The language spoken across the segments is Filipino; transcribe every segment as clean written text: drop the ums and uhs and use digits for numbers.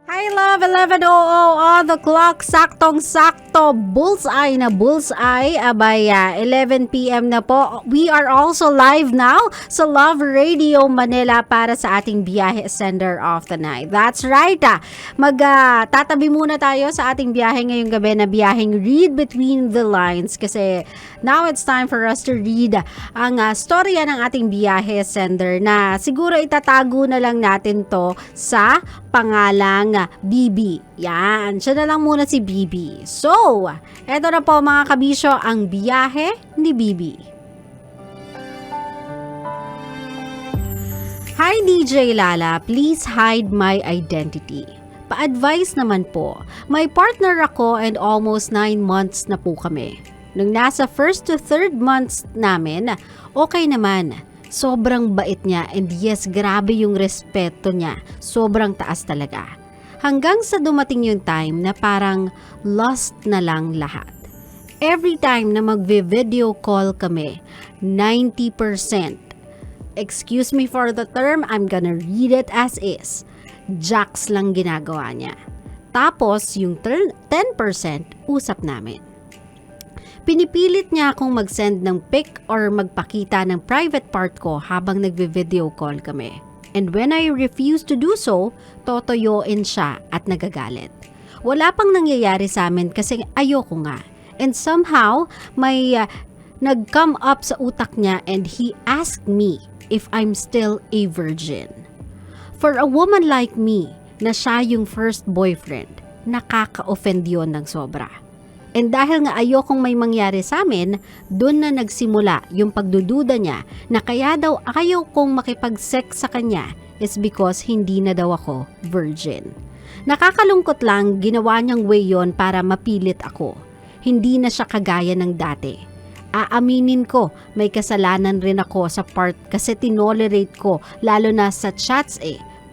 Hi love, 11:00 on the clock, saktong-sakto, bullseye na bullseye, abaya, 11 p.m. na po. We are also live now sa Love Radio Manila para sa ating Byahe Sender of the night. That's right, tatabi muna tayo sa ating biyahe ngayong gabi na biyaheng read between the lines kasi now it's time for us to read ang storya ng ating Byahe Sender na siguro itatago na lang natin to sa pangalang Bibi. Yan, siya na lang muna si Bibi. So, eto na po mga kabisyo, ang biyahe ni Bibi. Hi DJ Lala, please hide my identity. Pa-advise naman po, may partner ako and almost 9 months na po kami. Nung nasa first to third months namin, okay naman. Sobrang bait niya and yes, grabe yung respeto niya. Sobrang taas talaga. Hanggang sa dumating yung time na parang lost na lang lahat. Every time na magvi-video call kami, 90%, excuse me for the term, I'm gonna read it as is, jacks lang ginagawa niya. Tapos yung 10% usap namin. Pinipilit niya akong mag-send ng pic or magpakita ng private part ko habang nagvi-video call kami. And when I refuse to do so, totoyoin siya at nagagalit. Wala pang nangyayari sa amin kasi ayoko nga. And somehow, may nag-come up sa utak niya and he asked me if I'm still a virgin. For a woman like me, na siya yung first boyfriend, nakaka-offend yun ng sobra. And dahil nga ayokong may mangyari sa amin, doon na nagsimula yung pagdududa niya na kaya daw ayaw kong makipag-sex sa kanya is because hindi na daw ako virgin. Nakakalungkot lang, ginawa niyang way yon para mapilit ako. Hindi na siya kagaya ng dati. Aaminin ko, may kasalanan rin ako sa part kasi tinolerate ko, lalo na sa chats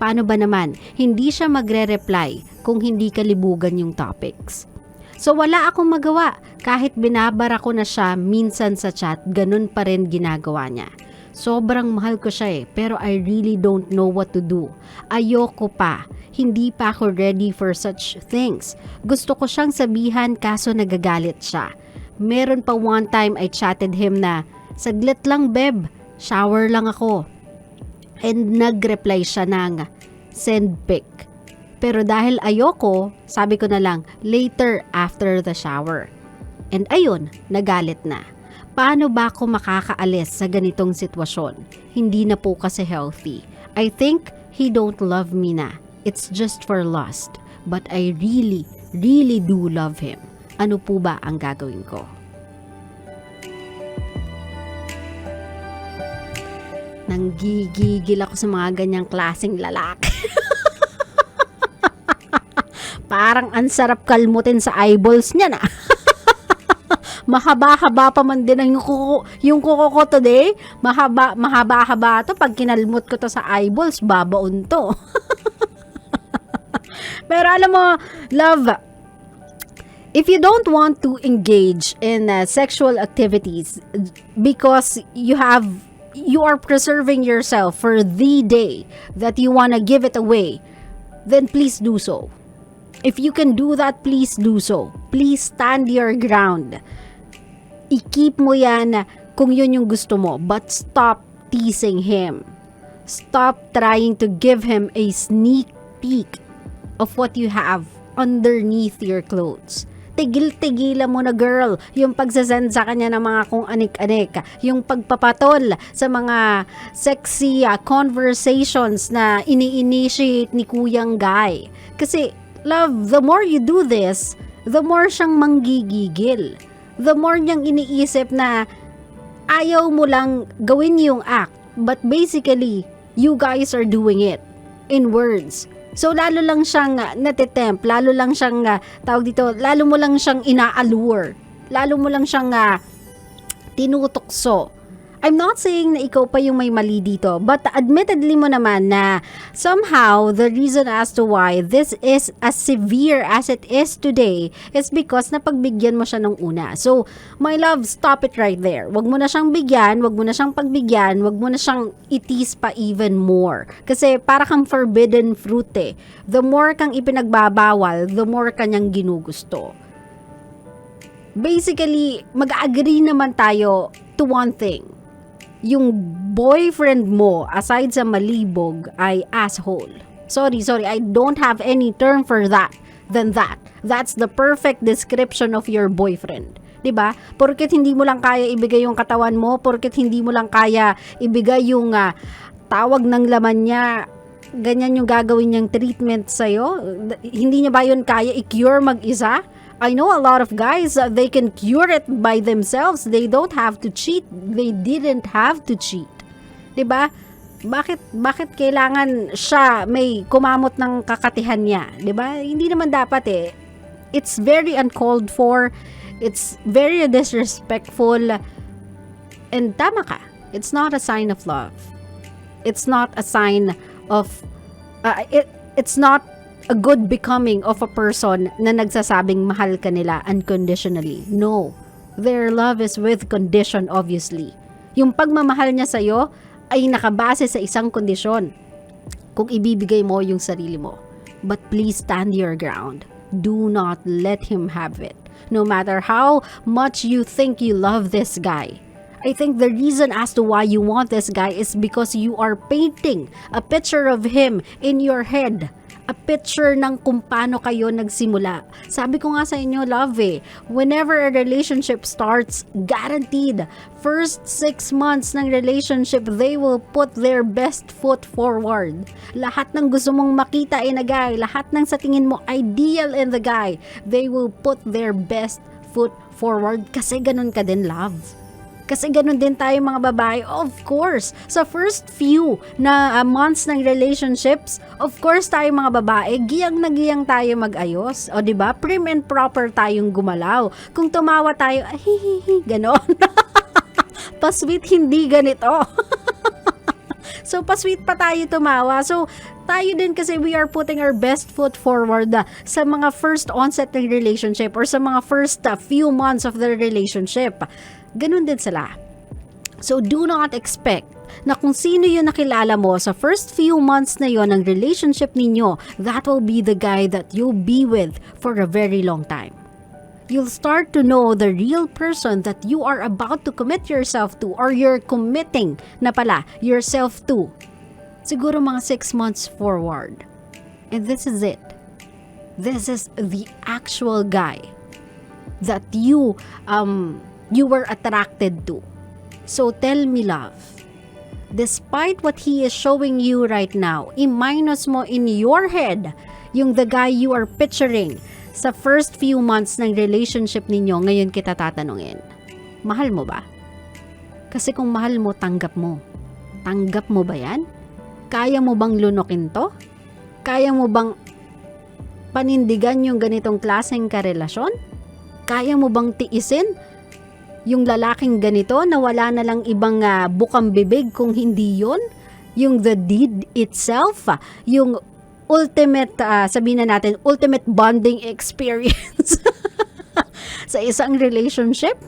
Paano ba naman, hindi siya magre-reply kung hindi kalibugan yung topics. So wala akong magawa, kahit binabara ko na siya minsan sa chat, ganun pa rin ginagawa niya. Sobrang mahal ko siya pero I really don't know what to do. Ayoko pa, hindi pa ako ready for such things. Gusto ko siyang sabihan kaso nagagalit siya. Meron pa one time I chatted him na, saglit lang beb, shower lang ako. And nag-reply siya ng, send pic. Pero dahil ayoko, sabi ko na lang, later after the shower. And ayun, nagalit na. Paano ba ako makakaalis sa ganitong sitwasyon? Hindi na po kasi healthy. I think he don't love me na. It's just for lust. But I really, really do love him. Ano po ba ang gagawin ko? Nanggigigil ako sa mga ganyang klaseng lalaki. Parang ang sarap kalmutin sa eyeballs niya na. Mahaba-haba pa man din yung kuko ko today. Mahaba-haba to. Pag kinalmot ko to sa eyeballs, babaon to. Pero alam mo, love, if you don't want to engage in sexual activities because you are preserving yourself for the day that you want to give it away, then please do so. If you can do that, please do so. Please stand your ground. I-keep mo yan kung yun yung gusto mo. But stop teasing him. Stop trying to give him a sneak peek of what you have underneath your clothes. Tigil-tigilan mo na girl yung pagsasend sa kanya ng mga kung anik-anik. Yung pagpapatol sa mga sexy conversations na ini-initiate ni Kuyang Guy. Kasi love, the more you do this, the more siyang manggigigil. The more niyang iniisip na ayaw mo lang gawin yung act, but basically, you guys are doing it in words. So lalo lang siyang natitempt, lalo lang siyang lalo mo lang siyang ina-allure, lalo mo lang siyang tinutokso. I'm not saying na ikaw pa yung may mali dito, but admittedly mo naman na somehow the reason as to why this is as severe as it is today is because napagbigyan mo siya nung una. So, my love, stop it right there. Wag mo na siyang bigyan, wag mo na siyang pagbigyan, wag mo na siyang itis pa even more. Kasi para kang forbidden fruit eh. The more kang ipinagbabawal, the more kanyang ginugusto. Basically, mag-agree naman tayo to one thing. Yung boyfriend mo, aside sa malibog, ay asshole. Sorry, I don't have any term for that than that. That's the perfect description of your boyfriend. 'Di ba? Porket hindi mo lang kaya ibigay yung katawan mo, porket hindi mo lang kaya ibigay yung tawag ng laman niya, ganyan yung gagawin niyang treatment sa'yo. Hindi niya ba yun kaya i-cure mag-isa? I know a lot of guys, they can cure it by themselves. They don't have to cheat. They didn't have to cheat. 'Di ba? Bakit kailangan siya may kumamot ng kakatihan niya? 'Di ba? Hindi naman dapat eh. It's very uncalled for. It's very disrespectful. And tama ka. It's not a sign of love. It's not a sign of it's not a good becoming of a person na nagsasabing mahal ka nila unconditionally. No. Their love is with condition, obviously. Yung pagmamahal niya sa'yo ay nakabase sa isang kondisyon. Kung ibibigay mo yung sarili mo. But please stand your ground. Do not let him have it. No matter how much you think you love this guy. I think the reason as to why you want this guy is because you are painting a picture of him in your head. A picture ng kung paano kayo nagsimula. Sabi ko nga sa inyo, love whenever a relationship starts, guaranteed, first 6 months ng relationship, they will put their best foot forward. Lahat ng gusto mong makita in a guy, lahat ng sa tingin mo ideal in the guy, they will put their best foot forward kasi ganun ka din, love. Kasi ganun din tayo mga babae, of course. Sa first few na months ng relationships, of course tayo mga babae, giyang na giyang tayo mag-ayos. O diba? Prim and proper tayong gumalaw. Kung tumawa tayo, hihihi, ganon. Pa-sweet, hindi ganito. So, pa-sweet pa tayo tumawa. So, tayo din kasi we are putting our best foot forward sa mga first onset ng relationship or sa mga first few months of the relationship. Ganun din sila. So, do not expect na kung sino yung nakilala mo sa first few months na yon ng relationship ninyo, that will be the guy that you'll be with for a very long time. You'll start to know the real person that you are about to commit yourself to or you're committing na pala yourself to. Siguro mga 6 months forward. And this is it. This is the actual guy that you were attracted to. So tell me, love, despite what he is showing you right now, i-minus mo in your head yung the guy you are picturing sa first few months ng relationship ninyo. Ngayon kita tatanungin, mahal mo ba? Kasi kung mahal mo, tanggap mo. Tanggap mo ba yan? Kaya mo bang lunokin to? Kaya mo bang panindigan yung ganitong klaseng karelasyon? Kaya mo bang tiisin yung lalaking ganito na wala na lang ibang bukang bibig kung hindi yon? Yung the deed itself, yung ultimate, sabihin na natin, ultimate bonding experience sa isang relationship?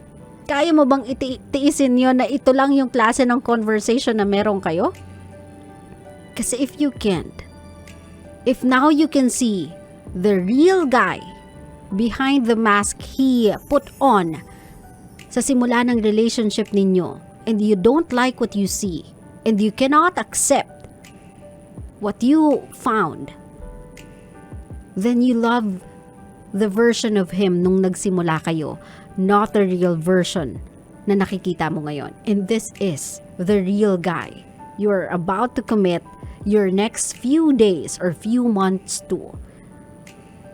Kaya mo bang tiisin yon na ito lang yung klase ng conversation na meron kayo? Kasi if you can't, if now you can see the real guy behind the mask he put on sa simula ng relationship ninyo, and you don't like what you see, and you cannot accept what you found, then you love the version of him nung nagsimula kayo, not the real version na nakikita mo ngayon. And this is the real guy you're about to commit your next few days or few months to.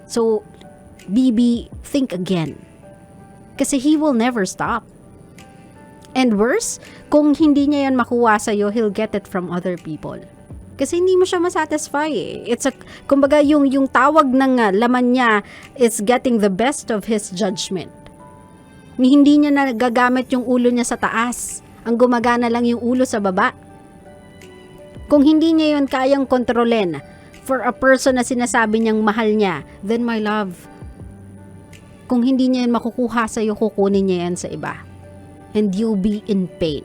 So, BB, think again. Kasi he will never stop. And worse, kung hindi niya yan makuha sa'yo, he'll get it from other people. Kasi hindi mo siya masatisfy It's kumbaga yung tawag ng laman niya is getting the best of his judgment. Hindi niya nagagamit yung ulo niya sa taas. Ang gumagana lang yung ulo sa baba. Kung hindi niya yun kayang kontrolin for a person na sinasabi niyang mahal niya, then my love, kung hindi niya yun makukuha sa'yo, kukunin niya yan sa iba. And you'll be in pain.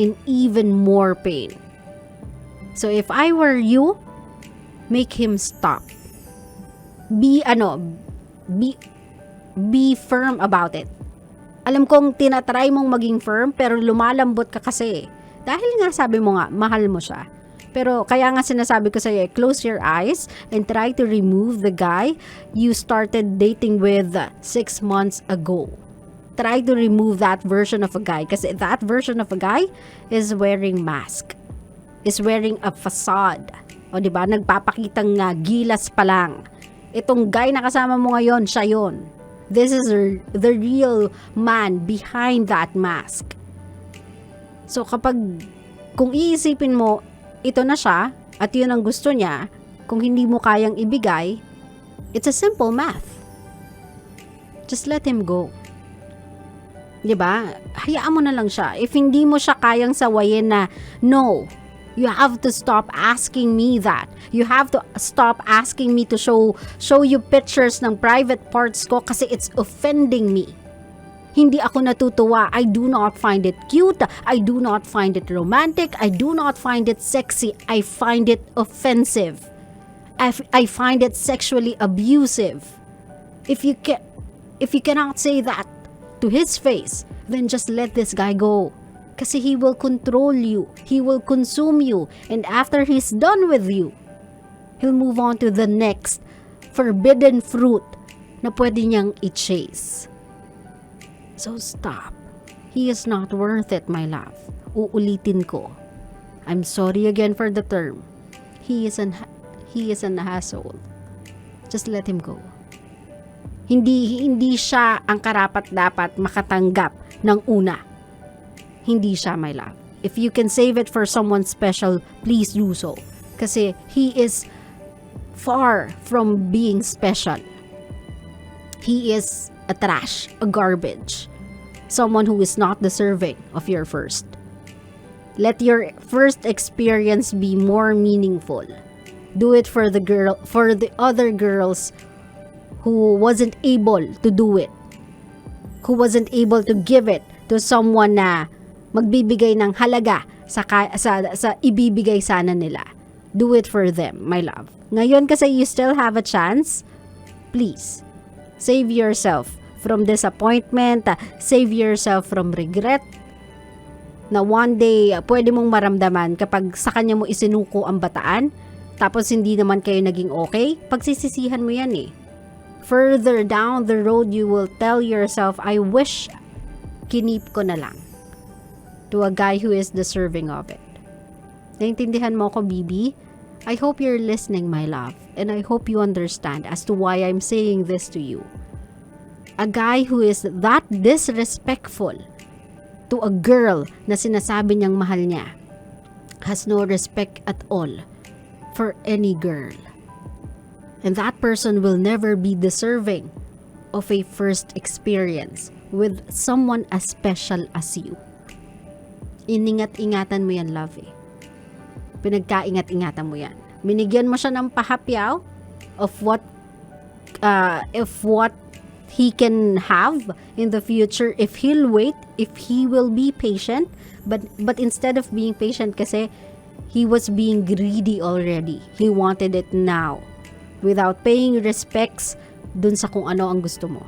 In even more pain. So if I were you, make him stop. Be firm about it. Alam kong tinatry mong maging firm, pero lumalambot ka kasi. Dahil nga sabi mo nga, mahal mo siya. Pero kaya nga sinasabi ko sa'yo, close your eyes and try to remove the guy you started dating with 6 months ago. Try to remove that version of a guy. Kasi that version of a guy is wearing mask. Is wearing a facade. O diba, nagpapakitang gilas pa lang. Itong guy na kasama mo ngayon, siya yun. This is the real man behind that mask. So kung iisipin mo, ito na siya, at yun ang gusto niya, kung hindi mo kayang ibigay, it's a simple math. Just let him go. Diba? Hayaan mo na lang siya. If hindi mo siya kayang sawayin na, no, you have to stop asking me that. You have to stop asking me to show you pictures ng private parts ko kasi it's offending me. Hindi ako natutuwa. I do not find it cute. I do not find it romantic. I do not find it sexy. I find it offensive. I find it sexually abusive. If you cannot say that to his face, then just let this guy go. Kasi he will control you. He will consume you. And after he's done with you, he'll move on to the next forbidden fruit na pwede niyang i-chase. So stop. He is not worth it, my love. Uulitin ko. I'm sorry again for the term. He is an asshole. Just let him go. Hindi siya ang karapat-dapat makatanggap ng una. Hindi siya, my love. If you can save it for someone special, please do so. Kasi he is far from being special. He is a trash, a garbage. Someone who is not deserving of your first. Let your first experience be more meaningful. Do it for the other girls who wasn't able to do it. Who wasn't able to give it to someone na magbibigay ng halaga sa ibibigay sana nila. Do it for them, my love. Ngayon kasi you still have a chance, please, save yourself from disappointment, save yourself from regret, na one day pwede mong maramdaman kapag sa kanya mo isinuko ang bataan, tapos hindi naman kayo naging okay, pagsisisihan mo yan eh. Further down the road, you will tell yourself, I wish kinip ko na lang to a guy who is deserving of it. Naintindihan mo ko, Bibi? I hope you're listening, my love, and I hope you understand as to why I'm saying this to you. A guy who is that disrespectful to a girl na sinasabi niyang mahal niya has no respect at all for any girl. And that person will never be deserving of a first experience with someone as special as you. Iningat-ingatan mo yan, love eh. Pinagkaingat-ingatan mo yan. Binigyan mo siya ng pahapyaw of what he can have in the future if he'll wait, if he will be patient. But instead of being patient kasi, he was being greedy already. He wanted it now. Without paying respects dun sa kung ano ang gusto mo.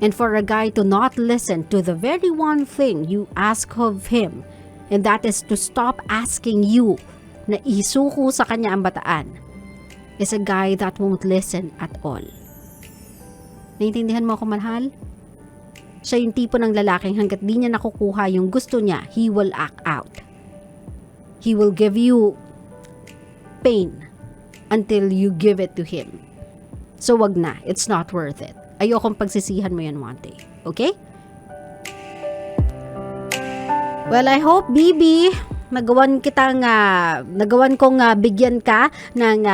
And for a guy to not listen to the very one thing you ask of him, and that is to stop asking you na isuko sa kanya ang bataan, is a guy that won't listen at all. Naintindihan mo ako, mahal? Siya yung tipo ng lalaking hanggat di niya nakukuha yung gusto niya, he will act out. He will give you pain until you give it to him. So wag na, it's not worth it. Ayokong pagsisihan mo yan one day. Okay? Well, I hope, Bibi, nagawan kong bigyan ka ng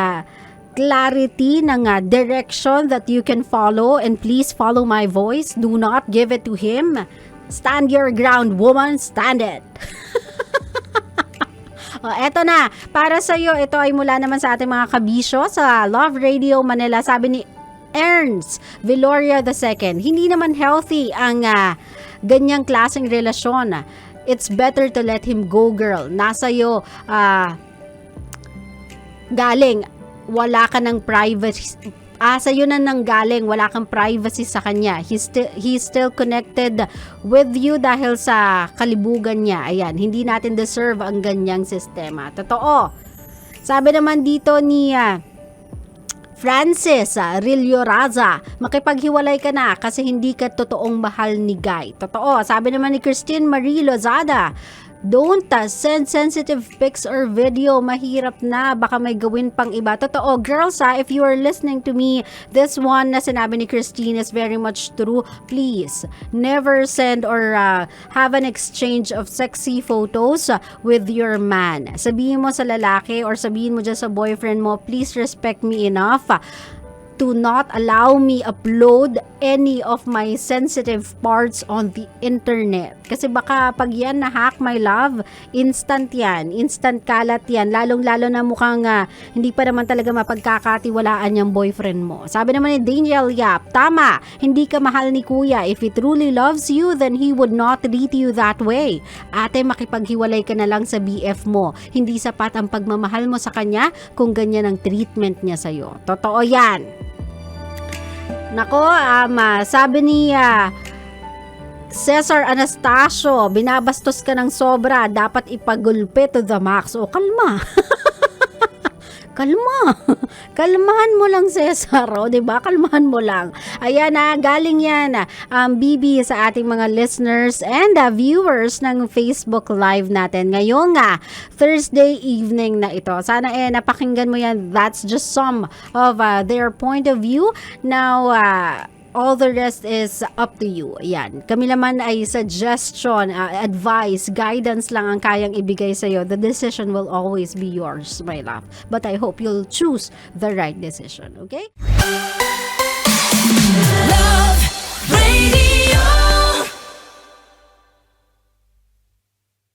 clarity, ng direction that you can follow, and please follow my voice. Do not give it to him. Stand your ground, woman. Stand it. Eto na, para sa iyo, ito ay mula naman sa ating mga kabisyo sa Love Radio Manila. Sabi ni Ernst Viloria II, hindi naman healthy ang ganyang klaseng relasyon. It's better to let him go, girl. Nasa iyo galing, wala ka ng privacy. Sa'yo na nanggaling, wala kang privacy sa kanya. He's still connected with you dahil sa kalibugan niya. Ayan, hindi natin deserve ang ganyang sistema. Totoo. Sabi naman dito ni Francis Rillo Raza, makipaghiwalay ka na kasi hindi ka totoong mahal ni Guy. Totoo. Sabi naman ni Christine Marie Lozada, don't send sensitive pics or video. Mahirap na. Baka may gawin pang iba. Totoo. Girls, if you are listening to me, this one na sinabi ni Christine is very much true. Please, never send or have an exchange of sexy photos with your man. Sabihin mo sa lalaki or sabihin mo dyan sa boyfriend mo, please respect me enough to not allow me upload any of my sensitive parts on the internet. Kasi baka pag yan na-hack, my love, instant yan. Instant kalat yan. Lalong-lalo na mukhang hindi pa naman talaga mapagkakatiwalaan yung boyfriend mo. Sabi naman ni Daniel Yap, tama, hindi ka mahal ni kuya. If he truly loves you, then he would not treat you that way. Ate, makipaghiwalay ka na lang sa BF mo. Hindi sapat ang pagmamahal mo sa kanya kung ganyan ang treatment niya sa'yo. Totoo yan. Nako, sabi ni Cesar Anastasio, binabastos ka ng sobra, dapat ipagulpe to the max. O, kalma. Kalma. Kalmahan mo lang, Cesar. O, diba? Kalmahan mo lang. Ayan na, galing yan. Bibi sa ating mga listeners and viewers ng Facebook Live natin. Ngayong Thursday evening na ito. Sana napakinggan mo yan. That's just some of their point of view. Now, all the rest is up to you. Ayan. Kami naman ay suggestion, advice, guidance lang ang kayang ibigay sa'yo. The decision will always be yours, my love. But I hope you'll choose the right decision. Okay? Love Radio.